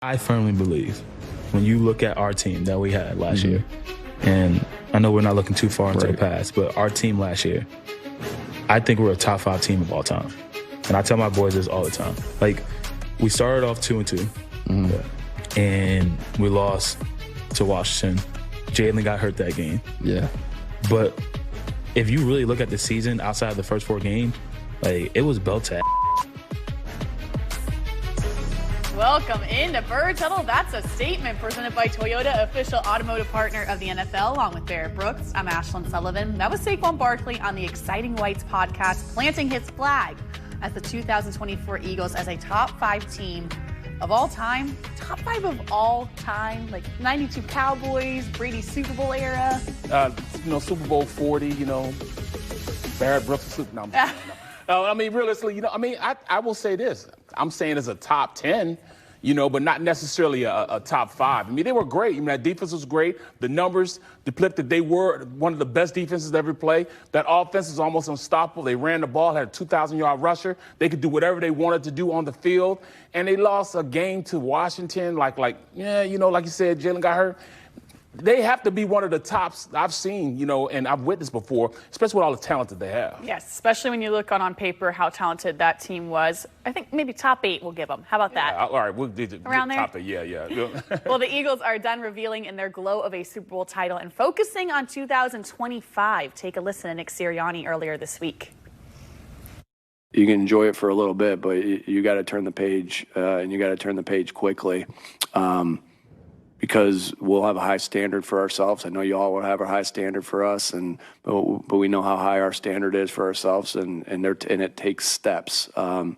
I firmly believe when you look at our team that we had last year, and I know we're not looking too far into the past, but our team last year, I think we're a top 5 team of all time. And I tell my boys this all the time. Like, we started off 2-2, and we lost to Washington. Jalen got hurt that game. Yeah. But if you really look at the season outside of the first 4 games, like, it was belt to Welcome into Birds Huddle. That's a statement presented by Toyota, official automotive partner of the NFL, along with Barrett Brooks. I'm Ashlyn Sullivan. That was Saquon Barkley on the Exciting Whites podcast, planting his flag as the 2024 Eagles as a top 5 team of all time. Top 5 of all time, like 92 Cowboys, Brady Super Bowl era. Super Bowl 40, Barrett Brooks. I mean, realistically, I will say this. I'm saying it's a top 10, but not necessarily a top 5. I mean, they were great. That defense was great. The numbers depict that they were one of the best defenses to ever play. That offense was almost unstoppable. They ran the ball, had a 2,000-yard rusher. They could do whatever they wanted to do on the field. And they lost a game to Washington, like you said, Jalen got hurt. They have to be one of the tops I've seen, and I've witnessed before, especially with all the talent that they have. Yes, especially when you look on paper how talented that team was. I think maybe top 8 we'll give them. How about that? All right, we'll do around there. Top 8, yeah. Well, the Eagles are done revealing in their glow of a Super Bowl title and focusing on 2025. Take a listen to Nick Sirianni earlier this week. You can enjoy it for a little bit, but you got to turn the page, and you got to turn the page quickly. Because we'll have a high standard for ourselves. I know you all will have a high standard for us, but we know how high our standard is for ourselves, and it takes steps, and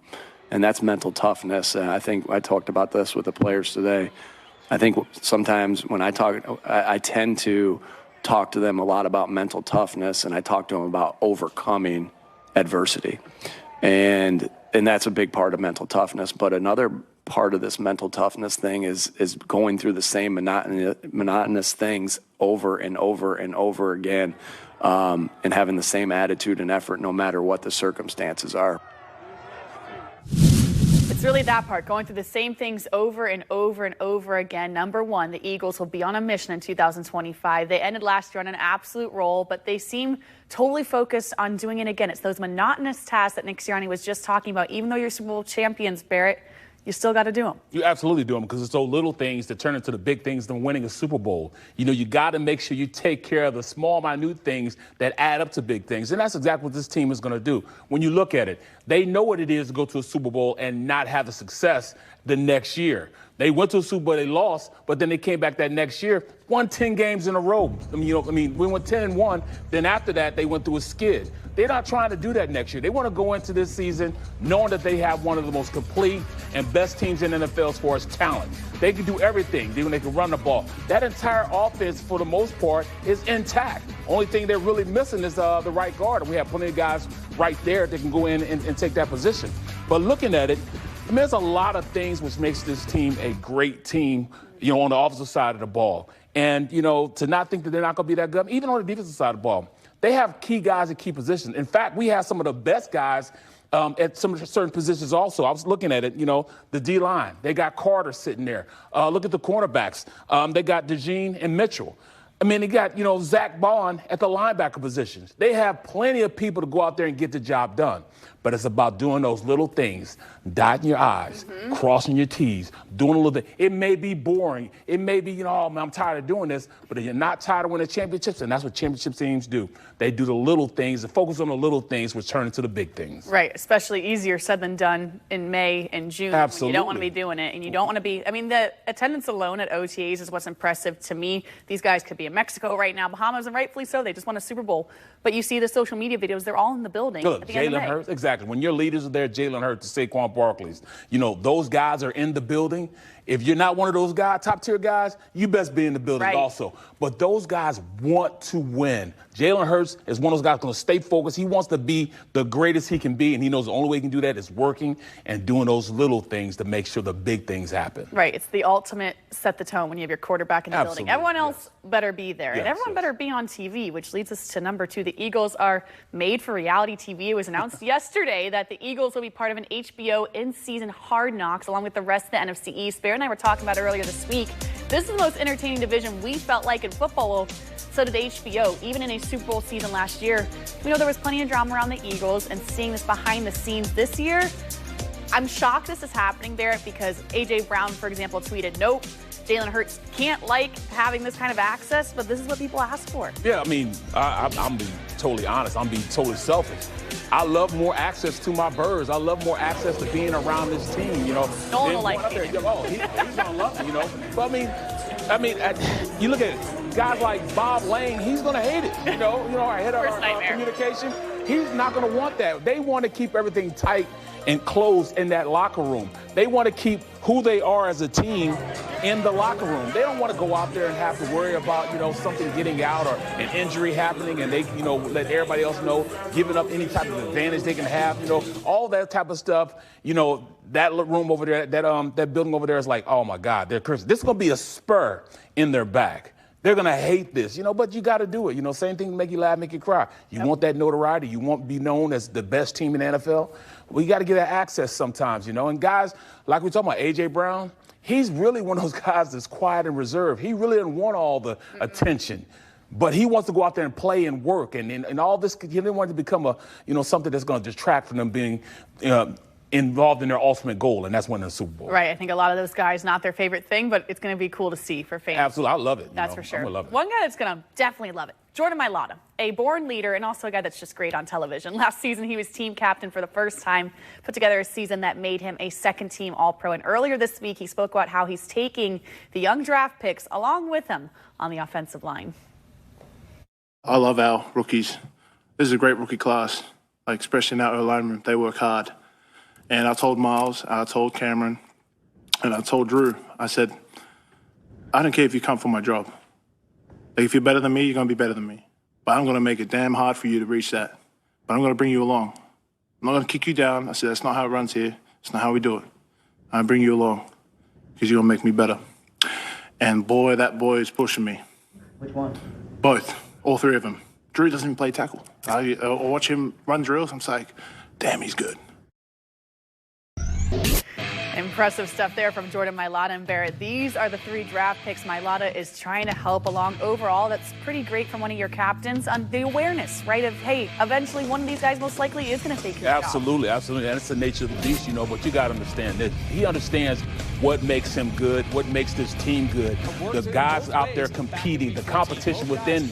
that's mental toughness. I think I talked about this with the players today. I think sometimes when I talk, I tend to talk to them a lot about mental toughness, and I talk to them about overcoming adversity, and that's a big part of mental toughness. But another part of this mental toughness thing is going through the same monotonous things over and over and over again, and having the same attitude and effort no matter what the circumstances are. It's really that part, going through the same things over and over and over again. Number one, the Eagles will be on a mission in 2025. They ended last year on an absolute roll, but they seem totally focused on doing it again. It's those monotonous tasks that Nick Sirianni was just talking about. Even though you're Super Bowl champions, Barrett, you still got to do them. You absolutely do them, because it's those little things that turn into the big things than winning a Super Bowl. You got to make sure you take care of the small, minute things that add up to big things. And that's exactly what this team is going to do. When you look at it, they know what it is to go to a Super Bowl and not have the success the next year. They went to a Super Bowl, they lost, but then they came back that next year, won 10 games in a row. We went 10-1. Then after that, they went through a skid. They're not trying to do that next year. They want to go into this season knowing that they have one of the most complete and best teams in the NFL as far as talent. They can do everything. They can run the ball. That entire offense, for the most part, is intact. Only thing they're really missing is the right guard. And we have plenty of guys right there that can go in and take that position. But looking at it, there's a lot of things which makes this team a great team, on the offensive side of the ball. And, to not think that they're not going to be that good, even on the defensive side of the ball. They have key guys at key positions. In fact, we have some of the best guys at some certain positions also. I was looking at it, the D-line. They got Carter sitting there. Look at the cornerbacks. They got DeJean and Mitchell. They got, Zach Bond at the linebacker positions. They have plenty of people to go out there and get the job done. But it's about doing those little things, dotting your I's, crossing your T's, doing a little bit. It may be boring. It may be, I'm tired of doing this. But if you're not tired of winning championships, and that's what championship teams do. They do the little things and focus on the little things, which turn into the big things. Right, especially easier said than done in May and June. Absolutely. You don't want to be doing it, and you don't want to be, the attendance alone at OTAs is what's impressive to me. These guys could be in Mexico right now, Bahamas, and rightfully so. They just won a Super Bowl. But you see the social media videos, they're all in the building. Look, Jalen Hurts, exactly. When your leaders are there, Jalen Hurts, Saquon Barkley's, those guys are in the building. If you're not one of those guys, top-tier guys, you best be in the building also. But those guys want to win. Jalen Hurts is one of those guys going to stay focused. He wants to be the greatest he can be, and he knows the only way he can do that is working and doing those little things to make sure the big things happen. Right. It's the ultimate set the tone when you have your quarterback in the building. Everyone else better be there, and everyone better be on TV, which leads us to number 2. The Eagles are made for reality TV. It was announced yesterday that the Eagles will be part of an HBO in-season Hard Knocks along with the rest of the NFC East. Bear and I were talking about earlier this week. This is the most entertaining division we felt like in football. Well, so did HBO. Even in a Super Bowl season last year, we know there was plenty of drama around the Eagles, and seeing this behind the scenes this year, I'm shocked this is happening, Barrett, because A.J. Brown, for example, tweeted, nope, Jalen Hurts can't like having this kind of access, but this is what people ask for. Yeah, I mean, I'm being totally honest. I'm being totally selfish. I love more access to my Birds. I love more access to being around this team, you know. No one will like it. He's going to love me, you know. But, I mean, you look at it, guys like Bob Lane, he's going to hate it, you know. Our head of our communication, he's not going to want that. They want to keep everything tight and closed in that locker room. They want to keep who they are as a team in the locker room. They don't want to go out there and have to worry about, something getting out or an injury happening and they, let everybody else know, giving up any type of advantage they can have, all that type of stuff. That room over there, that building over there is like, oh my God, they're cursing. This is going to be a spur in their back. They're going to hate this, but you got to do it. Same thing, make you laugh, make you cry. You want that notoriety. You want to be known as the best team in the NFL. Well, you got to get that access sometimes, And guys, like we're talking about, A.J. Brown, he's really one of those guys that's quiet and reserved. He really doesn't want all the attention. But he wants to go out there and play and work. And all this, he didn't want it to become something that's going to distract from them being involved in their ultimate goal, and that's winning the Super Bowl. Right. I think a lot of those guys, not their favorite thing, but it's going to be cool to see for fans. Absolutely. I love it. That's for sure. I'm going to love it. One guy that's going to definitely love it, Jordan Milada, a born leader and also a guy that's just great on television. Last season, he was team captain for the first time, put together a season that made him a second-team All-Pro. And earlier this week, he spoke about how he's taking the young draft picks along with him on the offensive line. I love our rookies. This is a great rookie class, especially in our O-linemen. They work hard. And I told Miles, I told Cameron, and I told Drew, I said, I don't care if you come for my job. If you're better than me, you're going to be better than me. But I'm going to make it damn hard for you to reach that. But I'm going to bring you along. I'm not going to kick you down. I said, that's not how it runs here. It's not how we do it. I bring you along because you're going to make me better. And boy, that boy is pushing me. Which one? Both. All three of them. Drew doesn't even play tackle. I watch him run drills. I'm like, damn, he's good. Impressive stuff there from Jordan Milada and Barrett. These are the 3 draft picks Milada is trying to help along. Overall, that's pretty great from one of your captains on the awareness, right, of, hey, eventually one of these guys most likely is going to take his job. Absolutely. And it's the nature of the beast, but you got to understand that he understands what makes him good, what makes this team good. The guys out there competing, the competition within,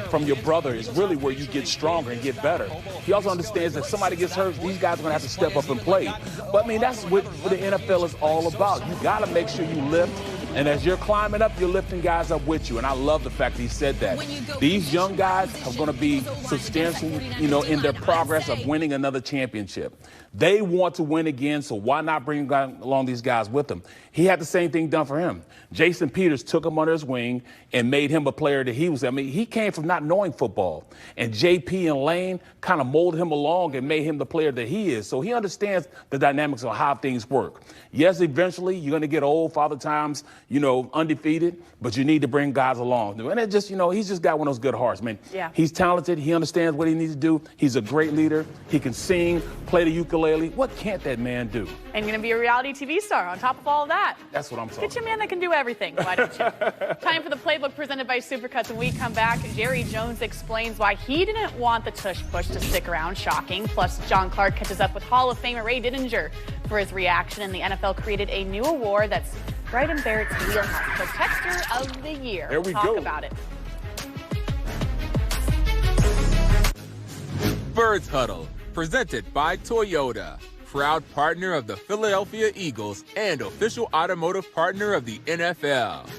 from your brother is really where you get stronger and get better. He also understands that if somebody gets hurt, these guys are going to have to step up and play. But, that's what the NFL is all about. You got to make sure you lift. And as you're climbing up, you're lifting guys up with you. And I love the fact that he said that. These young guys are going to be substantial, in their progress of winning another championship. They want to win again, so why not bring along these guys with them? He had the same thing done for him. Jason Peters took him under his wing and made him a player that he was. He came from not knowing football. And JP and Lane kind of molded him along and made him the player that he is. So he understands the dynamics of how things work. Yes, eventually you're going to get old, Father Time's, undefeated, but you need to bring guys along. And it just, he's just got one of those good hearts, man. Yeah. He's talented. He understands what he needs to do. He's a great leader. He can sing, play the ukulele. What can't that man do? And going to be a reality TV star on top of all of that. That's what I'm talking about. Get your man that can do everything. Why don't you? Time for the playbook presented by Supercuts. When we come back, Jerry Jones explains why he didn't want the tush push to stick around. Shocking. Plus, John Clark catches up with Hall of Famer Ray Didinger for his reaction. And the NFL created a new award that's right in Barrett's wheelhouse. Protector of the Year. There we Talk go. about it. Birds Huddle, presented by Toyota, proud partner of the Philadelphia Eagles and official automotive partner of the NFL.